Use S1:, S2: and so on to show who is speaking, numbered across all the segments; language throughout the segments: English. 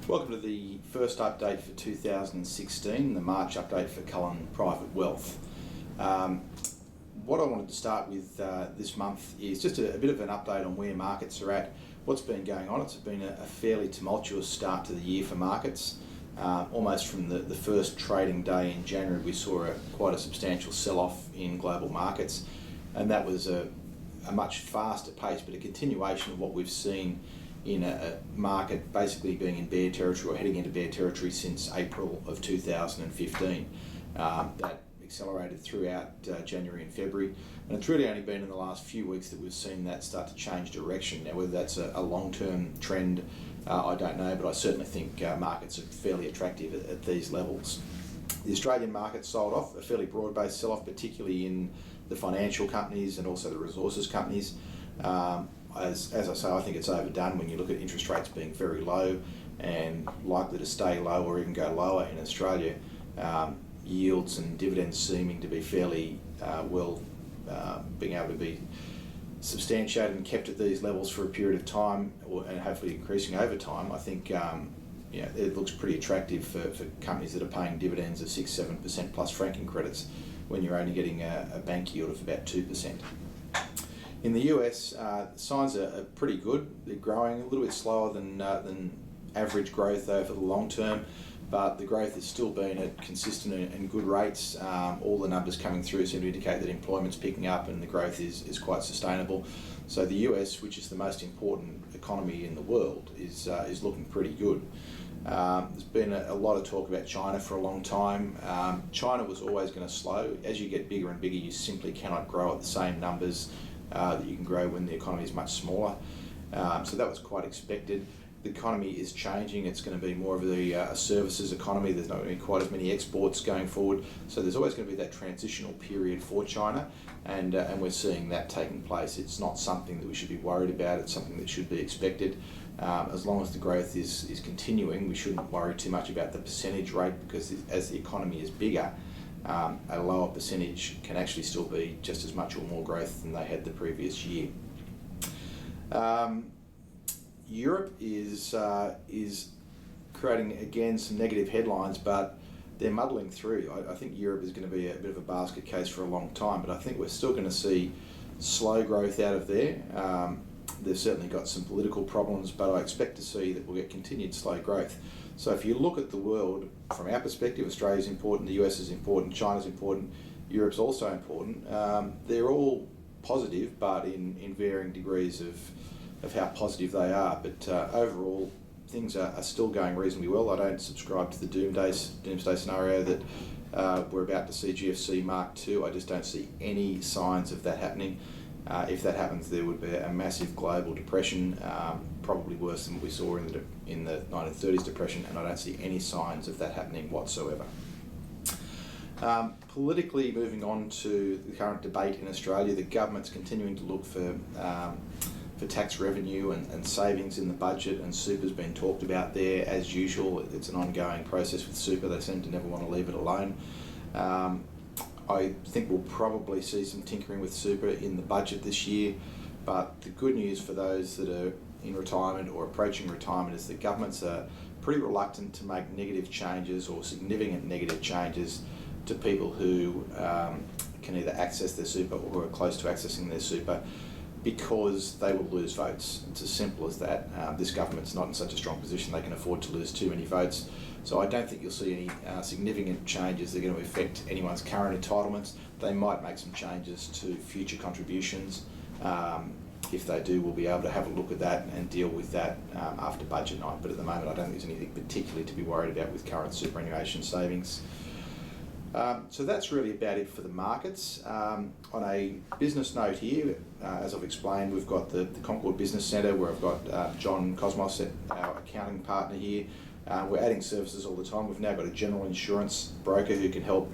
S1: Welcome to the first update for 2016, the March update for Cullen Private Wealth. What I wanted to start with this month is just a bit of an update on where markets are at, what's been going on. It's been a fairly tumultuous start to the year for markets. Almost from the first trading day in January, we saw quite a substantial sell-off in global markets, and that was a much faster pace, but a continuation of what we've seen in a market basically being in bear territory or heading into bear territory since April of 2015. That accelerated throughout January and February, and it's really only been in the last few weeks that we've seen that start to change direction. Now, whether that's a long-term trend, I don't know, but I certainly think markets are fairly attractive at these levels. The Australian market sold off, a fairly broad-based sell-off, particularly in the financial companies and also the resources companies. As I say, I think it's overdone when you look at interest rates being very low and likely to stay low or even go lower in Australia. Yields and dividends seeming to be fairly being able to be substantiated and kept at these levels for a period of time, and hopefully increasing over time. I think it looks pretty attractive for companies that are paying dividends of 6-7% plus franking credits when you're only getting a bank yield of about 2%. In the US, signs are pretty good. They're growing a little bit slower than average growth over the long term, but the growth has still been at consistent and good rates. All the numbers coming through seem to indicate that employment's picking up and the growth is quite sustainable. So the US, which is the most important economy in the world, is looking pretty good. There's been a lot of talk about China for a long time. China was always going to slow. As you get bigger and bigger, you simply cannot grow at the same numbers that you can grow when the economy is much smaller. So that was quite expected. The economy is changing. It's going to be more of a services economy. There's not going to be quite as many exports going forward. So there's always going to be that transitional period for China, and we're seeing that taking place. It's not something that we should be worried about. It's something that should be expected. As long as the growth is continuing, we shouldn't worry too much about the percentage rate, because as the economy is bigger, a lower percentage can actually still be just as much or more growth than they had the previous year. Europe is creating again some negative headlines, but they're muddling through. I think Europe is going to be a bit of a basket case for a long time, but I think we're still going to see slow growth out of there. They've certainly got some political problems, but I expect to see that we'll get continued slow growth. So if you look at the world from our perspective, Australia's important, the US is important, China's important, Europe's also important. They're all positive, but in varying degrees of how positive they are. But overall, things are still going reasonably well. I don't subscribe to the doomsday scenario that we're about to see GFC Mark II. I just don't see any signs of that happening. If that happens, there would be a massive global depression, probably worse than what we saw in the 1930s depression, and I don't see any signs of that happening whatsoever. Politically, moving on to the current debate in Australia, the government's continuing to look for tax revenue and savings in the budget, and super's been talked about there as usual. It's an ongoing process with super. They seem to never want to leave it alone. I think we'll probably see some tinkering with super in the budget this year, but the good news for those that are in retirement or approaching retirement is that governments are pretty reluctant to make negative changes or significant negative changes to people who can either access their super or who are close to accessing their super, because they will lose votes. It's as simple as that. This government's not in such a strong position they can afford to lose too many votes. So I don't think you'll see any significant changes that are going to affect anyone's current entitlements. They might make some changes to future contributions. If they do, we'll be able to have a look at that and deal with that after budget night. But at the moment, I don't think there's anything particularly to be worried about with current superannuation savings. So that's really about it for the markets. On a business note here, as I've explained, we've got the Concord Business Centre, where I've got John Cosmos, our accounting partner here. We're adding services all the time. We've now got a general insurance broker who can help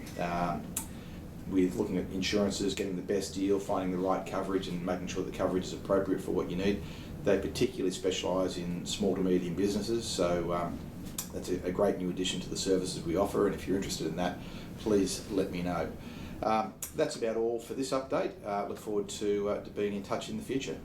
S1: with looking at insurances, getting the best deal, finding the right coverage and making sure the coverage is appropriate for what you need. They particularly specialise in small to medium businesses, so that's a great new addition to the services we offer, and if you're interested in that, please let me know. That's about all for this update. Look forward to being in touch in the future.